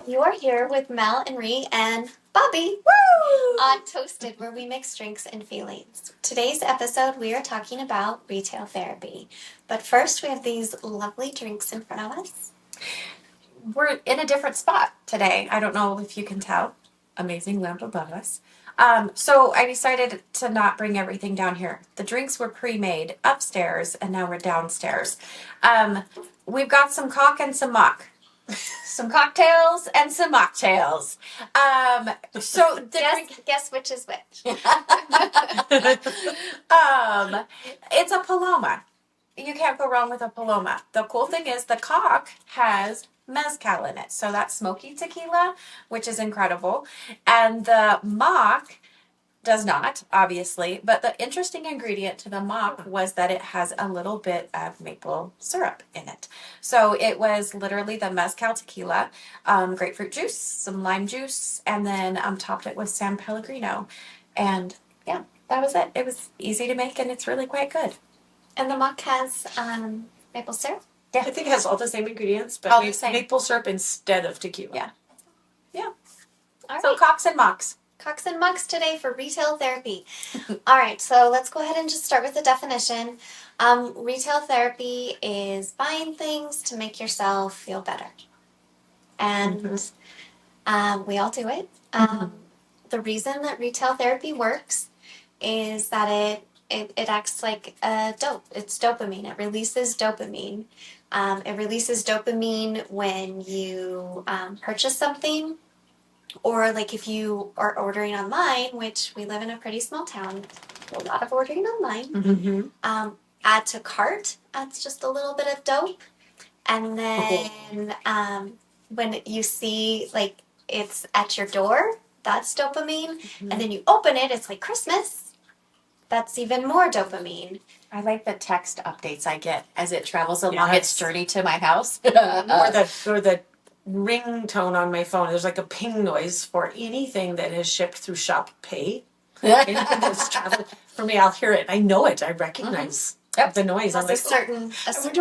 You are here with Mel and Ree and Bobbi on Toasted, where we mix drinks and feelings. Today's episode, we are talking about retail therapy. But first, we have these lovely drinks in front of us. We're in a different spot today. I don't know if you can tell. Amazing lamp above us. So I decided to not bring everything down here. The drinks were pre-made upstairs, and now we're downstairs. We've got some cock and some mock. Some cocktails and some mocktails. Guess which is which. It's a Paloma. You can't go wrong with a Paloma. The cool thing is the cock has mezcal in it. So that's smoky tequila, which is incredible. And the mock does not, obviously. But the interesting ingredient to the mock was that it has a little bit of maple syrup in it. So it was literally the mezcal tequila, grapefruit juice, some lime juice, and then topped it with San Pellegrino. And yeah, that was it. It was easy to make, and it's really quite good. And the mock has maple syrup? Yeah. I think it has all the same ingredients, but maple syrup instead of tequila. Yeah. Yeah. All so right. Cocks and mocks. Cocks and mocks today for retail therapy. All right, so let's go ahead and just start with the definition. Retail therapy is buying things to make yourself feel better. And we all do it. The reason that retail therapy works is that it acts like a dope. It's dopamine. It releases dopamine. It releases dopamine when you purchase something, or like if you are ordering online, which we live in a pretty small town, a lot of ordering online. Add to cart, adds just a little bit of dope. And then when you see like it's at your door, that's dopamine. And then you open it, it's like Christmas. That's even more dopamine. I like the text updates I get as it travels along its journey to my house. or the ringtone on my phone. There's like a ping noise for anything that is shipped through Shop Pay. Anything that's traveled for me, I'll hear it. I know it. I recognize the noise. That's a certain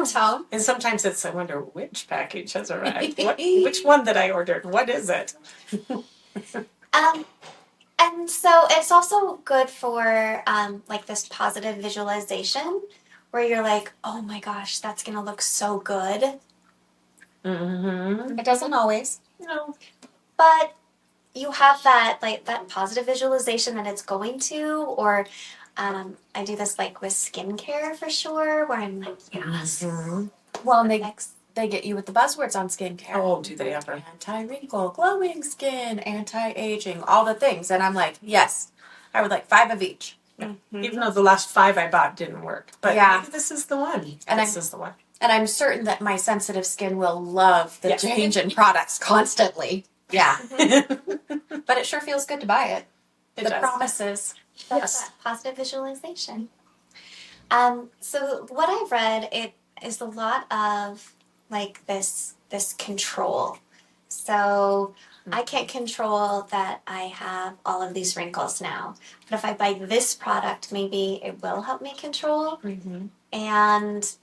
tone. And sometimes I wonder which package has arrived. Which one that I ordered? What is it? And so it's also good for like this positive visualization where you're like, oh my gosh, that's going to look so good. It doesn't always. No. But you have that positive visualization that it's going to, or I do this like with skincare for sure, where I'm like, yes. Well, and they get you with the buzzwords on skincare. Oh, do they ever? Anti-wrinkle, glowing skin, anti-aging, all the things. And I'm like, yes, I would like 5 of each. Even though the last 5 I bought didn't work. But maybe this is the one. This is the one. And I'm certain that my sensitive skin will love the change in products constantly. Yeah. But it sure feels good to buy it. The promises. That's that positive visualization. So what I've read, it is a lot of like this control. So I can't control that I have all of these wrinkles now. But if I buy this product, maybe it will help me control. And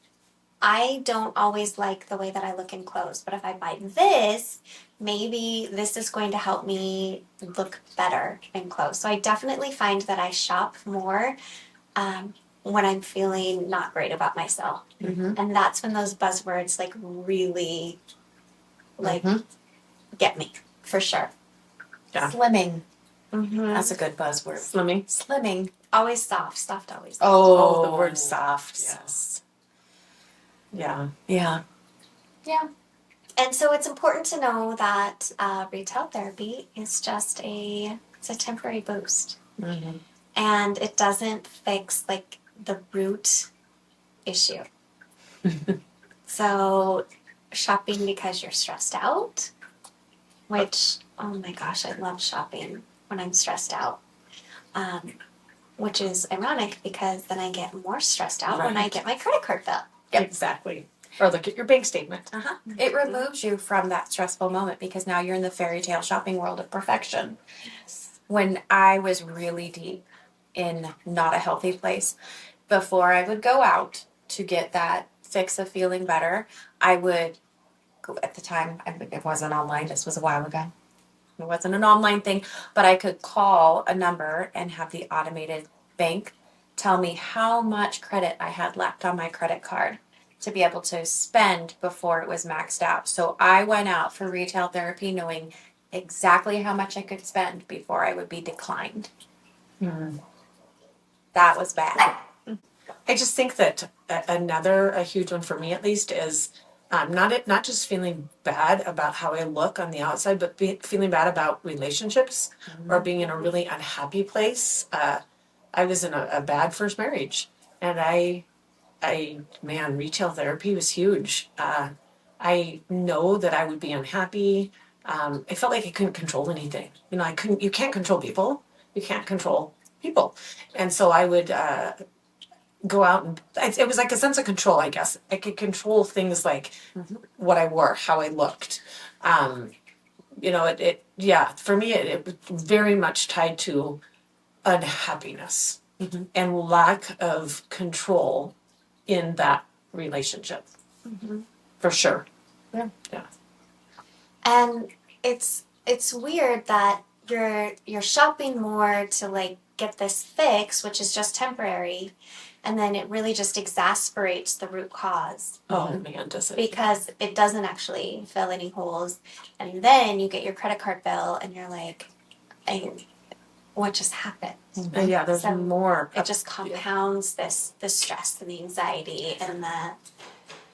I don't always like the way that I look in clothes. But if I buy this, maybe this is going to help me look better in clothes. So I definitely find that I shop more when I'm feeling not great about myself. And that's when those buzzwords like really get me, for sure. Yeah. Slimming. That's a good buzzword. Slimming. Always soft always. Oh, the word soft. Yes. Yeah. And so it's important to know that retail therapy is just it's a temporary boost. And it doesn't fix like the root issue. So shopping because you're stressed out, which, oh my gosh, I love shopping when I'm stressed out. Which is ironic because then I get more stressed out when I get my credit card bill. Exactly. Or look at your bank statement. It removes you from that stressful moment because now you're in the fairy tale shopping world of perfection. When I was really deep in not a healthy place, before I would go out to get that fix of feeling better, I would at the time, it wasn't online. This was a while ago. It wasn't an online thing, but I could call a number and have the automated bank tell me how much credit I had left on my credit card to be able to spend before it was maxed out. So I went out for retail therapy knowing exactly how much I could spend before I would be declined. That was bad. I just think that a huge one for me at least is not just feeling bad about how I look on the outside, but feeling bad about relationships or being in a really unhappy place. I was in a bad first marriage, and man, retail therapy was huge. I know that I would be unhappy. I felt like I couldn't control anything. You can't control people. You can't control people. And so I would go out and it was like a sense of control, I guess. I could control things like what I wore, how I looked. For me, it was very much tied to unhappiness and lack of control in that relationship. For sure. Yeah. And it's weird that you're shopping more to like get this fix, which is just temporary, and then it really just exasperates the root cause. Oh man, does it? Because it doesn't actually fill any holes. And then you get your credit card bill and you're like, what just happened? Yeah, there's So more. It just compounds the stress and the anxiety and the...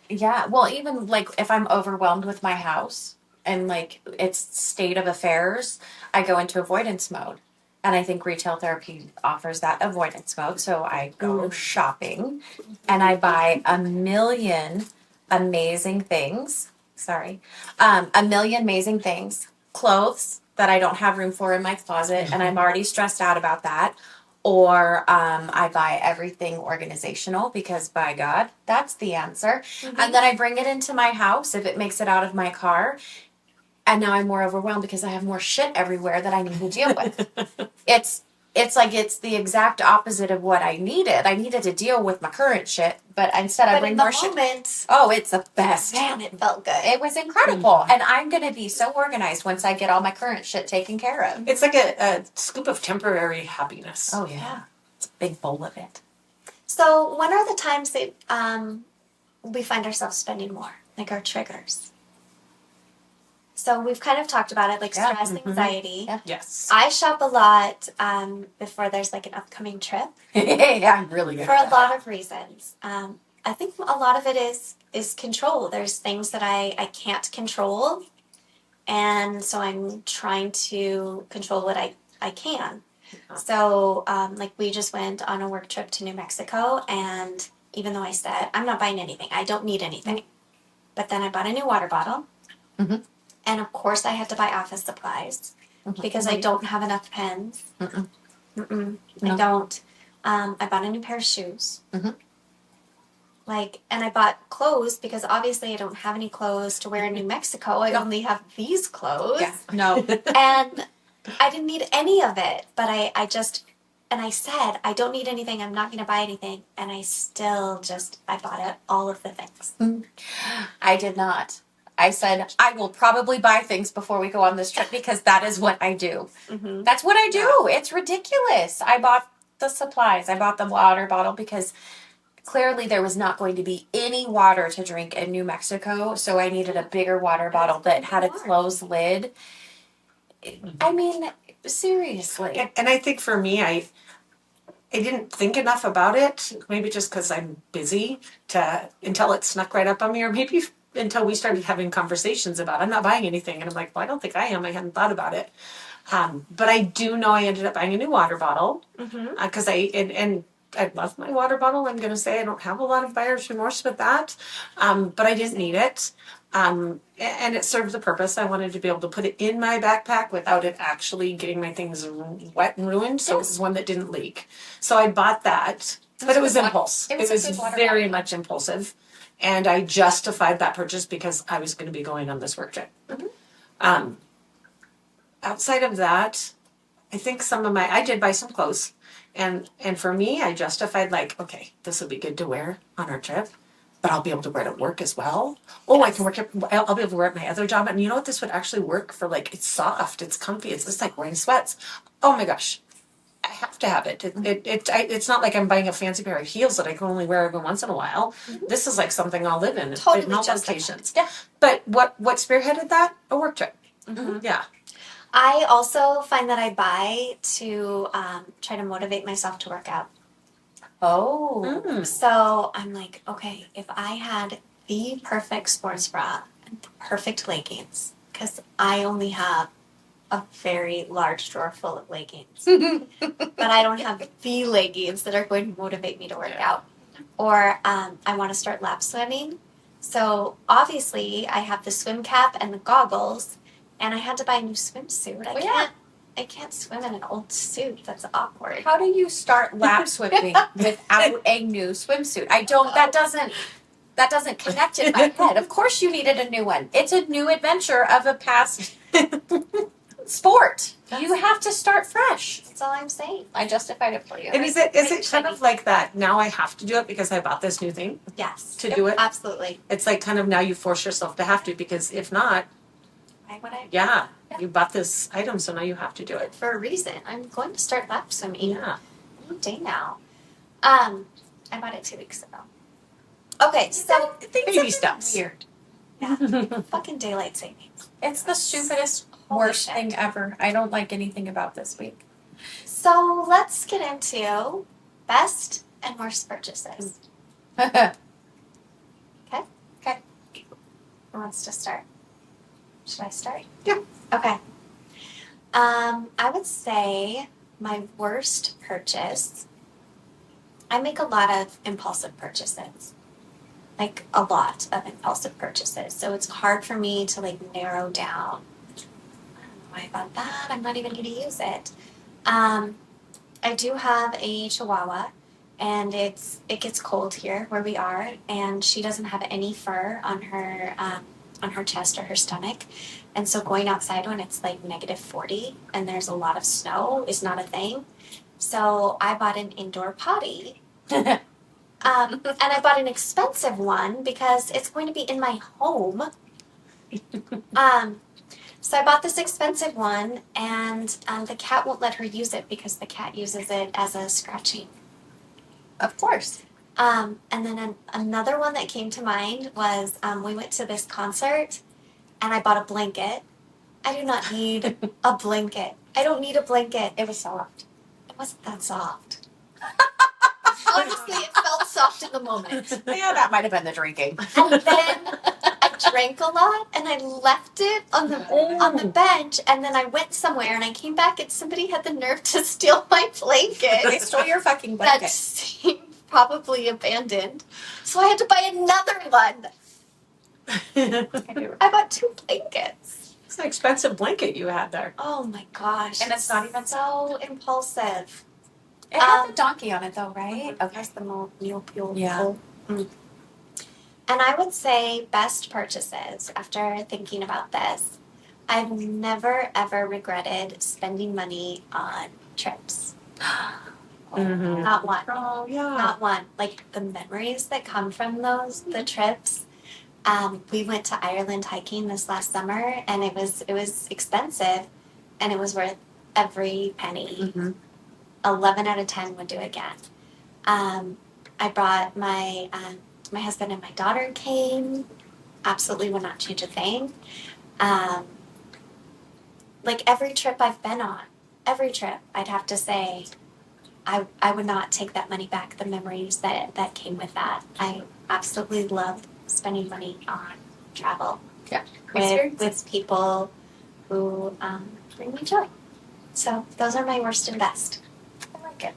Yeah, well, even like if I'm overwhelmed with my house and like its state of affairs, I go into avoidance mode. And I think retail therapy offers that avoidance mode. So I go shopping and I buy a million amazing things. A million amazing things. Clothes that I don't have room for in my closet and I'm already stressed out about that. Or I buy everything organizational because, by God, that's the answer. And then I bring it into my house if it makes it out of my car. And now I'm more overwhelmed because I have more shit everywhere that I need to deal with. It's the exact opposite of what I needed. I needed to deal with my current shit, but instead I bring more shit. Oh, it's the best. Man, it felt good. It was incredible. And I'm going to be so organized once I get all my current shit taken care of. It's like a scoop of temporary happiness. Oh, yeah. It's a big bowl of it. So when are the times that we find ourselves spending more? Like our triggers? So we've kind of talked about it, like stress, anxiety. Yeah. Yes. I shop a lot before there's like an upcoming trip. Yeah, I'm really good. For a lot of reasons. I think a lot of it is control. There's things that I can't control. And so I'm trying to control what I can. So like we just went on a work trip to New Mexico. And even though I said, I'm not buying anything. I don't need anything. But then I bought a new water bottle. And of course I had to buy office supplies because I don't have enough pens. No. I don't. I bought a new pair of shoes. And I bought clothes because obviously I don't have any clothes to wear in New Mexico. I only have these clothes. Yeah. No. And I didn't need any of it. But I said, I don't need anything. I'm not going to buy anything. And I still I bought all of the things. I did not. I said, I will probably buy things before we go on this trip because that is what I do. That's what I do. Yeah. It's ridiculous. I bought the supplies. I bought the water bottle because clearly there was not going to be any water to drink in New Mexico. So I needed a bigger water bottle that had a closed lid. I mean, seriously. And I think for me, I didn't think enough about it. Maybe just because I'm busy until it snuck right up on me, or maybe until we started having conversations about I'm not buying anything. And I'm like, well, I don't think I am. I hadn't thought about it. But I do know I ended up buying a new water bottle because I love my water bottle. I'm going to say I don't have a lot of buyer's remorse with that. But I didn't need it. And it served the purpose. I wanted to be able to put it in my backpack without it actually getting my things wet and ruined. So it was one that didn't leak. So I bought that. But it was impulse. It was very much impulsive. And I justified that purchase because I was going to be going on this work trip. Outside of that, I think I did buy some clothes. And for me, I justified okay, this would be good to wear on our trip. but I'll be able to wear it at work as well. Oh, I can work it. I'll be able to wear it at my other job. And you know what? This would actually work for like, it's soft, it's comfy. It's just like wearing sweats. Oh my gosh. I have to have it. It's not like I'm buying a fancy pair of heels that I can only wear every once in a while. This is like something I'll live in Totally all justified. occasions. Yeah. But what spearheaded that? A work trip. Yeah. I also find that I buy to try to motivate myself to work out. Oh. So I'm like, okay, if I had the perfect sports bra and the perfect leggings, because I only have a very large drawer full of leggings, but I don't have the leggings that are going to motivate me to work out. Or I want to start lap swimming. So obviously I have the swim cap and the goggles, and I had to buy a new swimsuit. I can't swim in an old suit. That's awkward. How do you start lap swimming without a new swimsuit? That doesn't connect in my head. Of course you needed a new one. It's a new adventure of a past sport. You have to start fresh. That's all I'm saying. I justified it for you. And is it kind of like that? Now I have to do it because I bought this new thing Yes. to do it. Absolutely. It's like kind of now you force yourself to have to, because if not, Why would I? yeah, you bought this item, so now you have to do it. For a reason. I'm going to start lap swimming Yeah. any day now. I bought it 2 weeks ago. Okay, so Baby steps. Weird. yeah, fucking daylight savings. It's the stupidest, Holy worst shit. thing ever. I don't like anything about this week. So let's get into best and worst purchases. Okay. Who wants to start? Should I start? Yeah. Okay. I would say my worst purchase. I make a lot of impulsive purchases. Like a lot of impulsive purchases. So it's hard for me to like narrow down. I don't know why I bought that. I'm not even going to use it. I do have a Chihuahua, and it gets cold here where we are, and she doesn't have any fur on her chest or her stomach, and so going outside when it's like -40 and there's a lot of snow is not a thing. So I bought an indoor potty. And I bought an expensive one because it's going to be in my home. So I bought this expensive one, and the cat won't let her use it because the cat uses it as a scratching. Of course. And then another one that came to mind was we went to this concert, and I bought a blanket. I do not need a blanket. I don't need a blanket. It was soft. It wasn't that soft. Honestly, it felt soft in the moment. Yeah, that might have been the drinking. And then I drank a lot, and I left it on the bench, and then I went somewhere, and I came back, and somebody had the nerve to steal my blanket. They stole your fucking That blanket. seemed probably abandoned. So I had to buy another one. I bought 2 blankets. It's an expensive blanket you had there. Oh my gosh. And it's not even so impulsive. It had the donkey on it though, right? Okay. That's the mule. Yeah. And I would say best purchases after thinking about this. I've never ever regretted spending money on trips. Mhm. Not one. Oh, yeah. Not one. Like the memories that come from the trips. We went to Ireland hiking this last summer, and it was expensive, and it was worth every penny. Mm-hmm. 11 out of 10 would do it again. I brought my husband and my daughter came. Absolutely would not change a thing. Like every trip I've been on, every trip, I'd have to say, I would not take that money back. The memories that came with that. I absolutely love spending money on travel. Yeah. With people who bring me joy. So those are my worst and best. I like it.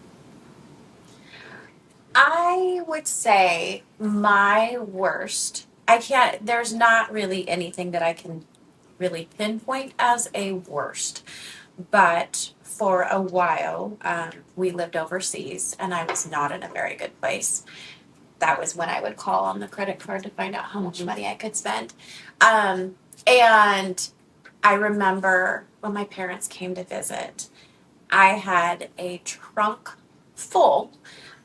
I would say my worst. There's not really anything that I can really pinpoint as a worst. But for a while, we lived overseas, and I was not in a very good place. That was when I would call on the credit card to find out how much money I could spend. And I remember when my parents came to visit, I had a trunk full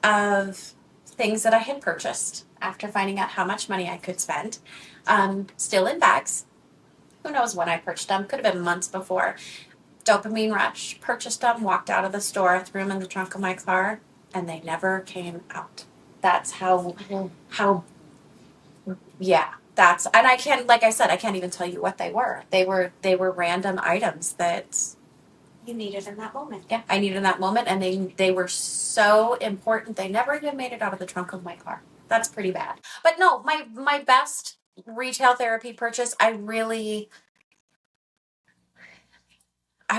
of things that I had purchased after finding out how much money I could spend. Still in bags. Who knows when I purchased them? Could have been months before. Dopamine rush. Purchased them, walked out of the store, threw them in the trunk of my car, and they never came out. That's how, yeah. That's, and I can't, like I said, I can't even tell you what they were. They were random items that You needed in that moment. yeah, I needed in that moment, and they were so important. They never even made it out of the trunk of my car. That's pretty bad. But no, my best retail therapy purchase, I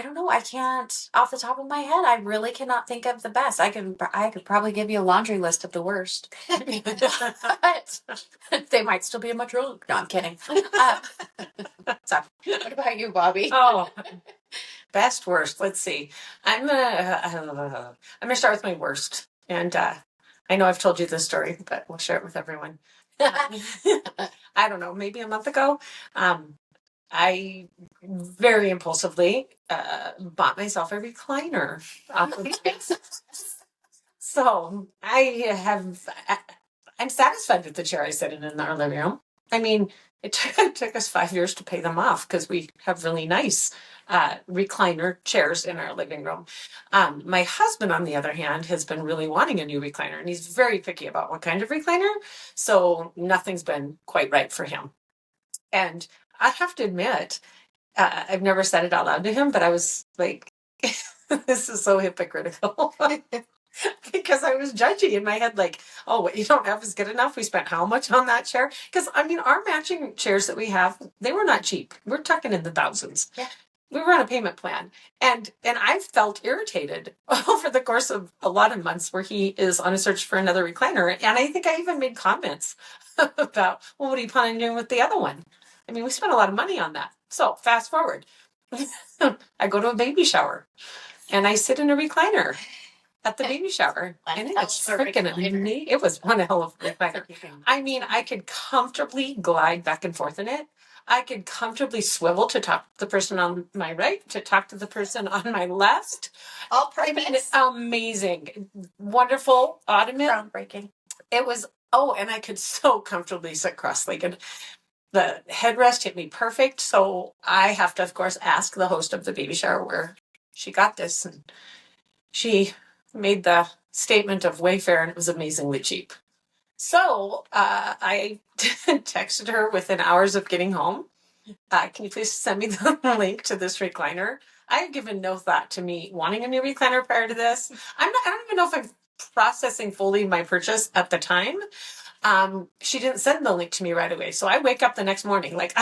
don't know. I can't off the top of my head. I really cannot think of the best. I could probably give you a laundry list of the worst. But they might still be in my trunk. No, I'm kidding. So, what about you, Bobbi? Oh, best worst. Let's see. I'm gonna start with my worst, and I know I've told you this story, but we'll share it with everyone. I don't know, maybe a month ago, I very impulsively bought myself a recliner off of So I'm satisfied with the chair I sit in our living room. I mean, it took us 5 years to pay them off because we have really nice recliner chairs in our living room. My husband, on the other hand, has been really wanting a new recliner, and he's very picky about what kind of recliner. So nothing's been quite right for him. And I have to admit, I've never said it out loud to him, but I was like, this is so hypocritical. Because I was judgy in my head, like, oh, what you don't have is good enough. We spent how much on that chair? Because, I mean, our matching chairs that we have, they were not cheap. We're talking in the thousands. Yeah. We were on a payment plan. And I felt irritated over the course of a lot of months where he is on a search for another recliner. And I think I even made comments about, well, what are you planning on doing with the other one? I mean, we spent a lot of money on that. So fast forward. I go to a baby shower and I sit in a recliner at the baby shower. And it's freaking amazing. It was one hell of a recliner. I mean, I could comfortably glide back and forth in it. I could comfortably swivel to talk to the person on my right, to talk to the person on my left. All I mean, purpose. amazing. Wonderful ottoman. Groundbreaking. It was, and I could so comfortably sit cross-legged. The headrest hit me perfect. So I have to, of course, ask the host of the baby shower where she got this. And she made the statement of Wayfair, and it was amazingly cheap. So I texted her within hours of getting home. Can you please send me the link to this recliner? I had given no thought to me wanting a new recliner prior to this. I don't even know if I'm processing fully my purchase at the time. She didn't send the link to me right away. So I wake up the next morning like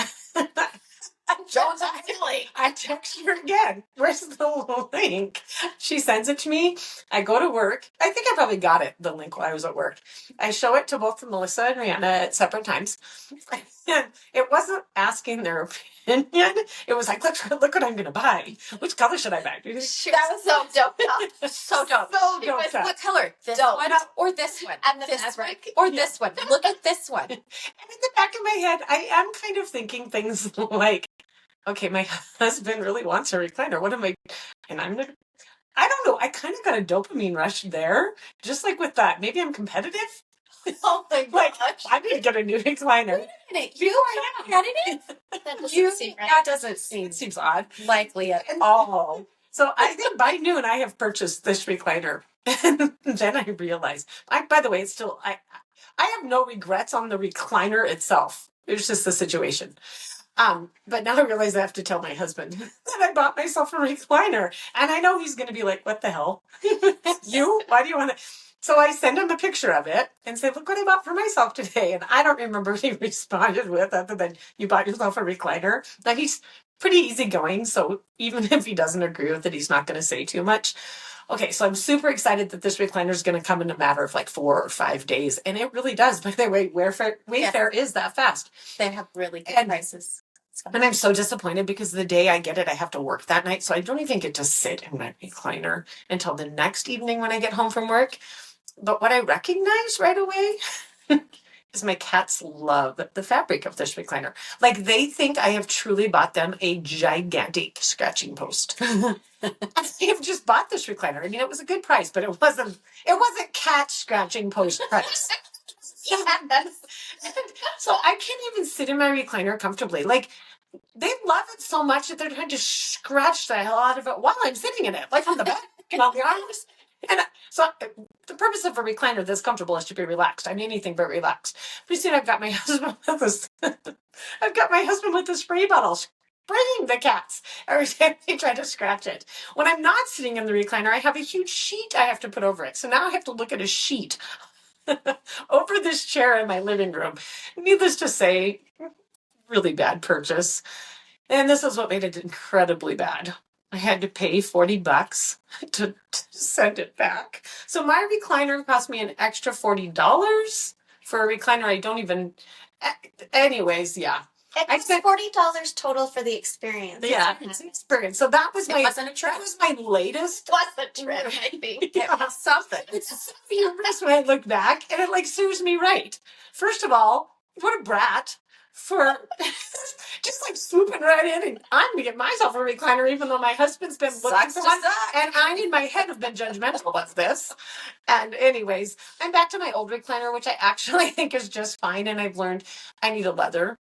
Jones I text her again. Where's the link? She sends it to me. I go to work. I think I probably got the link while I was at work. I show it to both Melissa and Rihanna at separate times. And it wasn't asking their opinion. It was like, look what I'm going to buy. Which color should I buy? That was so dope. So dope. So dope. What color? This Dope. one or this one? And the this fabric. one or this one? Look at this one. And in the back of my head, I am kind of thinking things like, okay, my husband really wants a recliner. What am I? And I don't know. I kind of got a dopamine rush there. Just like with that. Maybe I'm competitive. Oh my Like, gosh. I need to get a new recliner. You are competitive? That doesn't seem right. That doesn't seem It seems odd. likely at all. So I think by noon I have purchased this recliner. And then I realized, by the way, it's still, I have no regrets on the recliner itself. It was just the situation. But now I realize I have to tell my husband that I bought myself a recliner. And I know he's going to be like, what the hell? You? Why do you want to? So I send him a picture of it and say, look what I bought for myself today. And I don't remember what he responded with other than, you bought yourself a recliner. Now he's pretty easygoing. So even if he doesn't agree with it, he's not going to say too much. Okay, so I'm super excited that this recliner is going to come in a matter of like 4 or 5 days. And it really does. By the way, Wayfair is that fast. They have really good prices. And I'm so disappointed because the day I get it, I have to work that night. So I don't even get to sit in my recliner until the next evening when I get home from work. But what I recognize right away is my cats love the fabric of this recliner. Like they think I have truly bought them a gigantic scratching post. I have just bought this recliner. I mean, it was a good price, but it wasn't cat scratching post price. Yes. So I can't even sit in my recliner comfortably. Like, they love it so much that they're trying to scratch the hell out of it while I'm sitting in it, like on the back and on the arms. And so the purpose of a recliner that's comfortable is to be relaxed. I'm anything but relaxed. Pretty soon I've got my husband with this. I've got my husband with the spray bottle spraying the cats every time they try to scratch it. When I'm not sitting in the recliner, I have a huge sheet I have to put over it. So now I have to look at a sheet over this chair in my living room. Needless to say, really bad purchase. And this is what made it incredibly bad. I had to pay $40 to send it back. So my recliner cost me an extra $40 for a recliner I don't even. Anyways, yeah. I spent $40 total for the experience. Yeah, it's an experience. So that was It wasn't a trip. That was my latest. Was a trip, I think. It was something. It's humorous when I look back, and it like serves me right. First of all, what a brat for just like swooping right in, and I'm gonna get myself a recliner, even though my husband's been looking for one, and I in my head have been judgmental of this. And anyways, I'm back to my old recliner, which I actually think is just fine, and I've learned I need a leather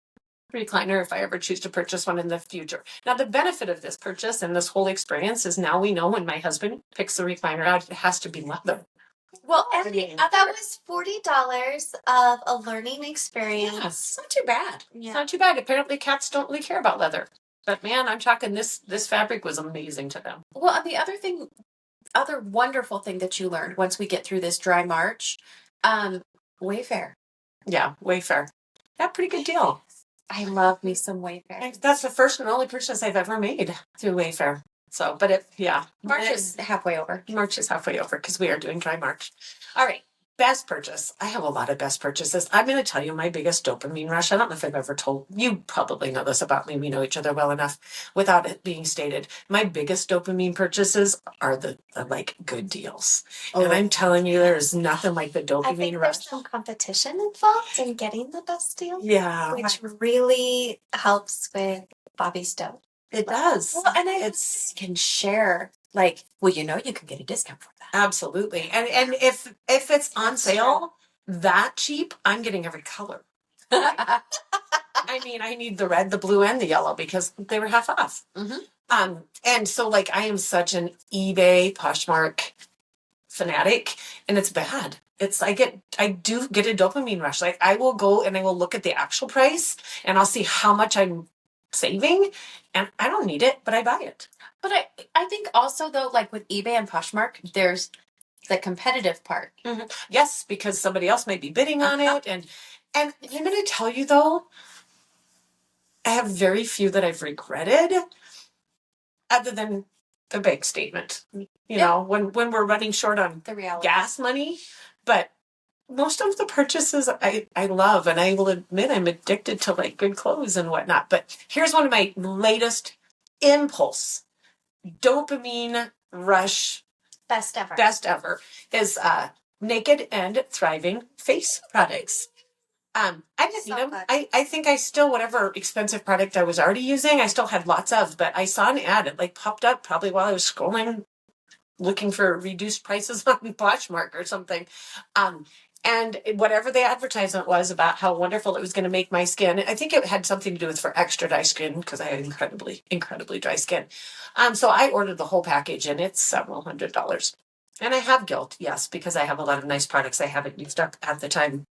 recliner if I ever choose to purchase one in the future. Now, the benefit of this purchase and this whole experience is now we know when my husband picks the recliner out, it has to be leather. Well, that was $40 of a learning experience. Yeah, it's not too bad. Yeah. It's not too bad. Apparently, cats don't really care about leather. But man, I'm talking this fabric was amazing to them. Well, and the other wonderful thing that you learned once we get through this dry March, Wayfair. Yeah, Wayfair. Yeah, pretty good deal. I love me some Wayfair. That's the first and only purchase I've ever made through Wayfair. So, but March is halfway over. March is halfway over because we are doing dry March. All right. Best purchase. I have a lot of best purchases. I'm going to tell you my biggest dopamine rush. I don't know if I've ever told you. Probably know this about me. We know each other well enough without it being stated. My biggest dopamine purchases are the like good deals. And I'm telling you, there is nothing like the dopamine I think rush. there's some competition involved in getting the best deal. Yeah. Which really helps with Bobbi's dough. It does. Well, and I can share. Like, well, you can get a discount for that. Absolutely. And if it's on sale that cheap, I'm getting every color. I mean, I need the red, the blue, and the yellow because they were half off. Mm-hmm. And so like I am such an eBay Poshmark fanatic, and it's bad. I do get a dopamine rush. Like I will go and I will look at the actual price and I'll see how much I'm saving, and I don't need it, but I buy it. But I think also though, like with eBay and Poshmark, there's the competitive part. Mm-hmm. Yes, because somebody else might be bidding on it, and I'm going to tell you though, I have very few that I've regretted, other than the bank statement. You know, when we're running short on The reality. Gas money, but most of the purchases I love, and I will admit I'm addicted to like good clothes and whatnot. But here's one of my latest impulse dopamine rush Best ever is Naked and Thriving face products. I didn't need them. I think I still, whatever expensive product I was already using, I still had lots of, but I saw an ad. It like popped up probably while I was scrolling, looking for reduced prices on Poshmark or something. And whatever the advertisement was about how wonderful it was going to make my skin, I think it had something to do with for extra dry skin because I have incredibly, incredibly dry skin. So I ordered the whole package, and it's several $100s. And I have guilt, yes, because I have a lot of nice products I haven't used up at the time.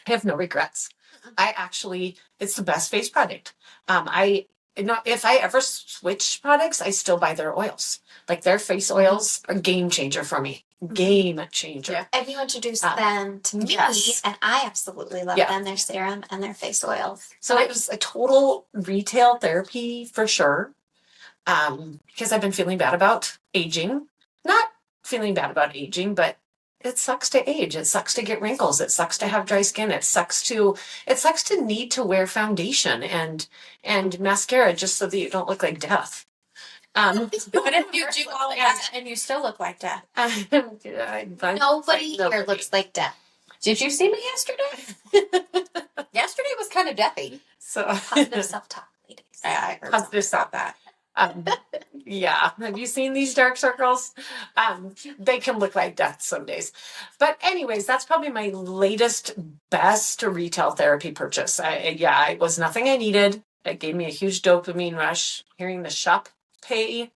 I have no regrets. It's the best face product. If I ever switch products, I still buy their oils. Like their face oils are a game changer for me. Game changer. Yeah. And you introduced them to me, and I absolutely love them, their serum and their face oils. So it was a total retail therapy for sure. Because I've been feeling bad about aging. Not feeling bad about aging, but it sucks to age. It sucks to get wrinkles. It sucks to have dry skin. It sucks to need to wear foundation and mascara just so that you don't look like death. But if you do all that and you still look like death. Nobody here looks like death. Did you see me yesterday? Yesterday was kind of deathy. So positive self-talk, ladies. I heard positive about that. Yeah. Have you seen these dark circles? They can look like death some days. But anyways, that's probably my latest, best retail therapy purchase. It was nothing I needed. It gave me a huge dopamine rush. Hearing the shop pay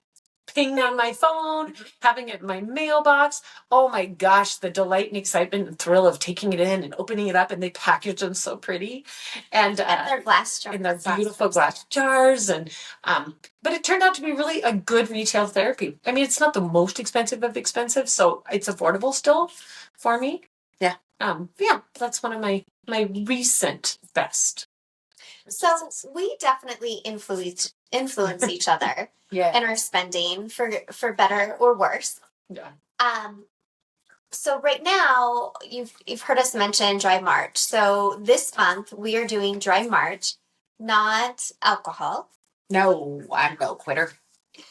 ping on my phone, having it in my mailbox. Oh my gosh, the delight and excitement and thrill of taking it in and opening it up, and they package them so pretty. And their glass jars. In their beautiful glass jars. And but it turned out to be really a good retail therapy. I mean, it's not the most expensive of expensive, so it's affordable still for me. Yeah. That's one of my recent best. So we definitely influence each other in our spending for better or worse. Yeah. So right now you've heard us mention Dry March. So this month we are doing Dry March, not alcohol. No, I'm no quitter.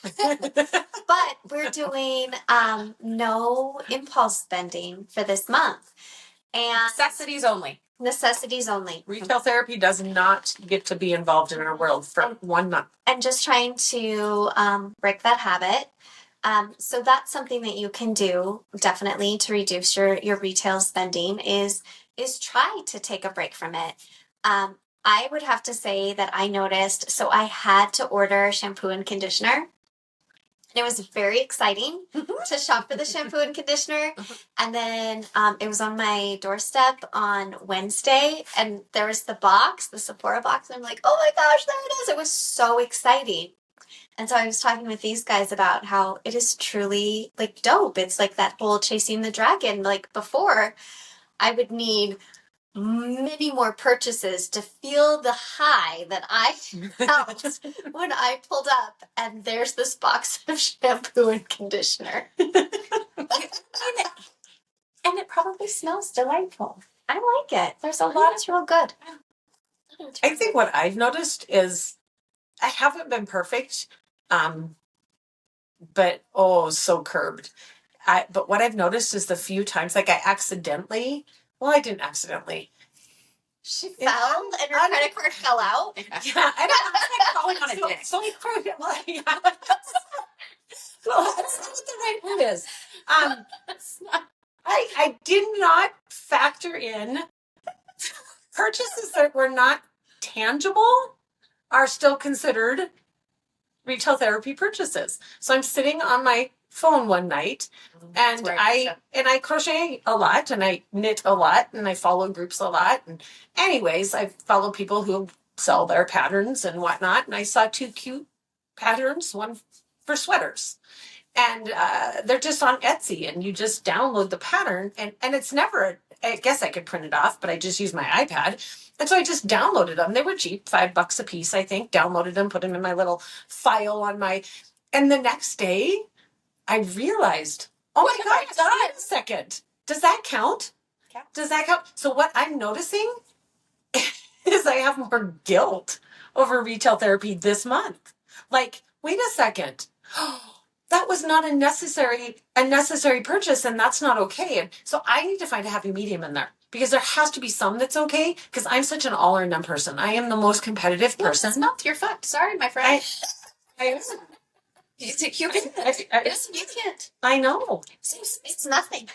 But we're doing no impulse spending for this month. And Necessities only. Necessities only. Retail therapy does not get to be involved in our world for 1 month. And just trying to break that habit. So that's something that you can do definitely to reduce your retail spending is try to take a break from it. I would have to say that I noticed, so I had to order shampoo and conditioner. And it was very exciting to shop for the shampoo and conditioner. And then it was on my doorstep on Wednesday, and there was the box, the Sephora box. And I'm like, oh my gosh, there it is. It was so exciting. And so I was talking with these guys about how it is truly like dope. It's like that whole chasing the dragon. Like before, I would need many more purchases to feel the high that I felt when I pulled up and there's this box of shampoo and conditioner. And it probably smells delightful. I like it. There's a lot. It's real good. I think what I've noticed is I haven't been perfect, but so curbed. But what I've noticed is the few times, like I didn't accidentally. She fell and her credit card fell out. Yeah, I don't know. Falling on a dick. So yeah. Well, that's not what the right word is. I did not factor in purchases that were not tangible are still considered retail therapy purchases. So I'm sitting on my phone one night and I crochet a lot and I knit a lot and I follow groups a lot. And anyways, I follow people who sell their patterns and whatnot. And I saw 2 cute patterns, one for sweaters. And they're just on Etsy and you just download the pattern and it's never, I guess I could print it off, but I just use my iPad. And so I just downloaded them. They were cheap, $5 a piece, I think. Downloaded them, put them in my little file and the next day I realized, oh my God, wait a second. Does that count? Yeah. Does that count? So what I'm noticing is I have more guilt over retail therapy this month. Like, wait a second. That was not a necessary purchase, and that's not okay. And so I need to find a happy medium in there because there has to be some that's okay. Because I'm such an all or none person. I am the most competitive person. It's not your fault. Sorry, my friend. You can't. I know. It's nothing.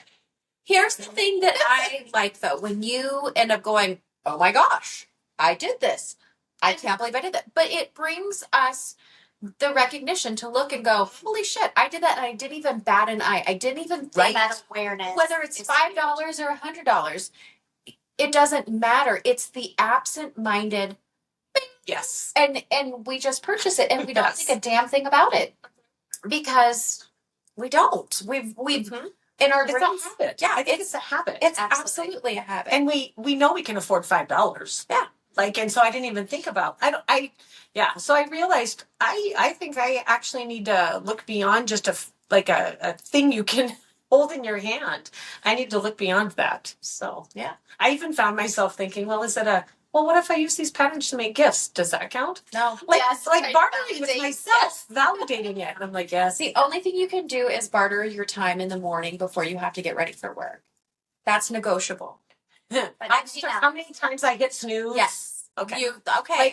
Here's the thing that I like, though. When you end up going, oh my gosh, I did this. I can't believe I did that. But it brings us the recognition to look and go, holy shit, I did that and I didn't even bat an eye. I didn't even think. That awareness. Whether it's $5 or $100, it doesn't matter. It's the absent-minded. Yes. And we just purchase it and we don't think a damn thing about it. Because we don't. We've in our brains. It's a habit. Yeah, I think it's a habit. It's absolutely a habit. And we know we can afford $5. Yeah. And so I didn't even think about, so I realized I think I actually need to look beyond just a thing you can hold in your hand. I need to look beyond that. So, yeah. I even found myself thinking, what if I use these patterns to make gifts? Does that count? No. Bartering with myself, validating it. And I'm like, yes. The only thing you can do is barter your time in the morning before you have to get ready for work. That's negotiable. How many times I hit snooze? Yes. Okay.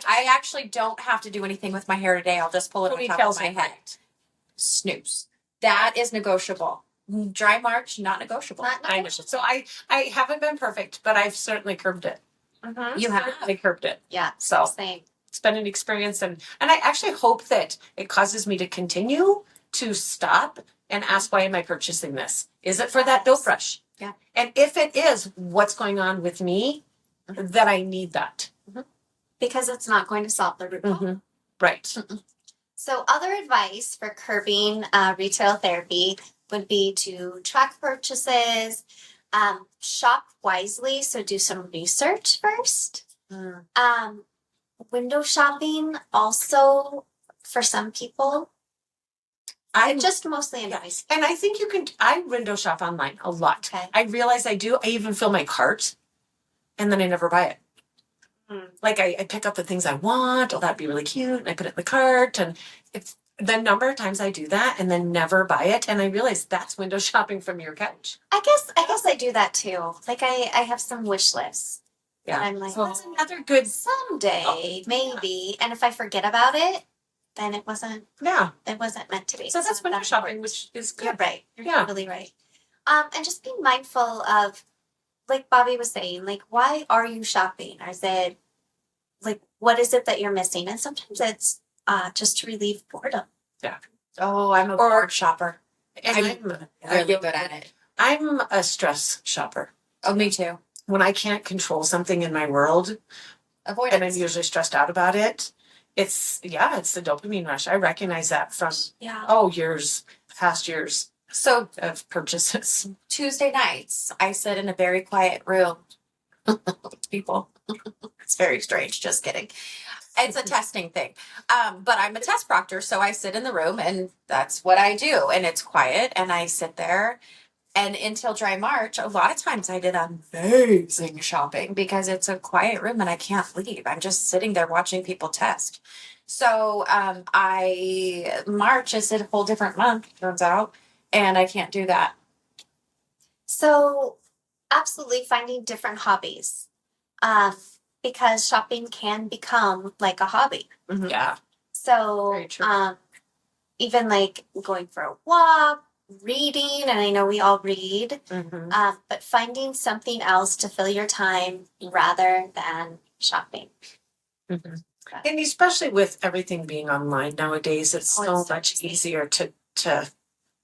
I actually don't have to do anything with my hair today. I'll just pull it on top of my head. Snooze. That is negotiable. Dry March, not negotiable. I know. So I haven't been perfect, but I've certainly curbed it. Mm-hmm. You have. Certainly curbed it. Yeah. So Same. it's been an experience, and I actually hope that it causes me to continue to stop and ask, why am I purchasing this? Is it for that dope brush? Yeah. And if it is, what's going on with me that I need that? Because it's not going to solve the root problem. Right. So other advice for curbing retail therapy would be to track purchases, shop wisely. So do some research first. Window shopping also for some people. It just mostly annoys me. And I think I window shop online a lot. Okay. I realize I do. I even fill my cart and then I never buy it. Like I pick up the things I want. Oh, that'd be really cute. And I put it in the cart. And it's the number of times I do that and then never buy it. And I realize that's window shopping from your couch. I guess I do that too. Like I have some wish lists. Yeah. And I'm like, so that's another good someday, maybe. And if I forget about it, then it wasn't meant to be. So that's window shopping, which is good. You're right. You're totally right. And just being mindful of, like Bobbi was saying, like, why are you shopping? Or is it, like, what is it that you're missing? And sometimes it's just to relieve boredom. Yeah. Oh, I'm a bored shopper. And I'm really good at it. I'm a stress shopper. Oh, me too. When I can't control something in my world, avoid and it. I'm usually stressed out about it, it's the dopamine rush. I recognize that from past years. So of purchases. Tuesday nights, I sit in a very quiet room. People, it's very strange. Just kidding. It's a testing thing. But I'm a test proctor, so I sit in the room and that's what I do. And it's quiet and I sit there. And until Dry March, a lot of times I did amazing shopping because it's a quiet room and I can't leave. I'm just sitting there watching people test. So March is a whole different month, turns out, and I can't do that. So absolutely finding different hobbies. Because shopping can become like a hobby. Yeah. So very true. Even like going for a walk, reading, and I know we all read, but finding something else to fill your time rather than shopping. And especially with everything being online nowadays, it's so much easier to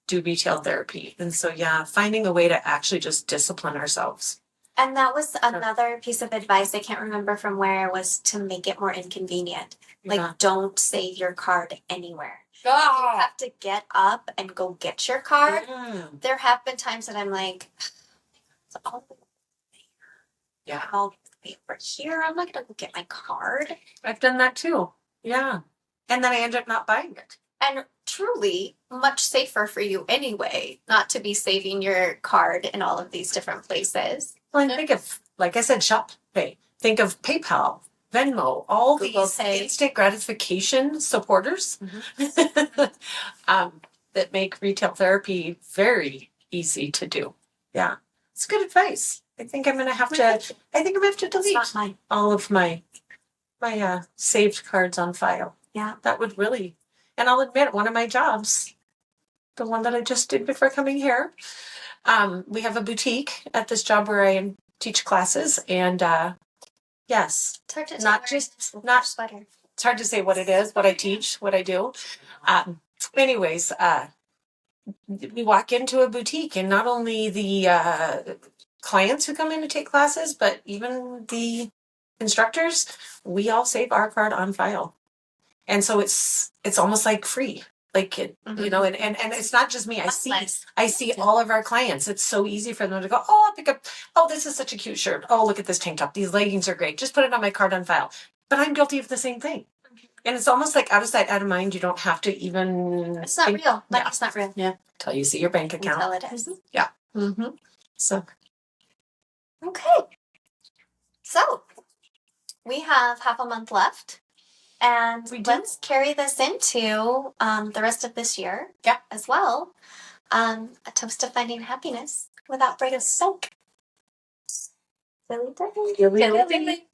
do retail therapy. And so, finding a way to actually just discipline ourselves. And that was another piece of advice, I can't remember from where, was to make it more inconvenient. Like, don't save your card anywhere. You have to get up and go get your card. There have been times that I'm like, it's all there. I'll be over here. I'm not going to go get my card. I've done that too. Yeah. And then I end up not buying it. And truly, much safer for you anyway, not to be saving your card in all of these different places. Well, and think of, like I said, Shop Pay. Think of PayPal, Venmo, all these instant gratification supporters that make retail therapy very easy to do. Yeah, it's good advice. I think I'm gonna have to delete all of my saved cards on file. Yeah, that would really. And I'll admit, one of my jobs, the one that I just did before coming here, we have a boutique at this job where I teach classes, and yes, it's hard to say what it is, what I teach, what I do. Anyways, we walk into a boutique, and not only the clients who come in to take classes, but even the instructors, we all save our card on file. And so it's almost like free. Like it, you know, and it's not just me. I see all of our clients. It's so easy for them to go, oh, I'll pick up, oh, this is such a cute shirt. Oh, look at this tank top. These leggings are great. Just put it on my card on file. But I'm guilty of the same thing. And it's almost like out of sight, out of mind. You don't have to even. It's not real. Money's not real. Yeah. Until you see your bank account. Until it is. Yeah. So. Okay. So we have half a month left. And let's carry this into the rest of this year as well. A toast to finding happiness without breaking a sink. Dilly dilly.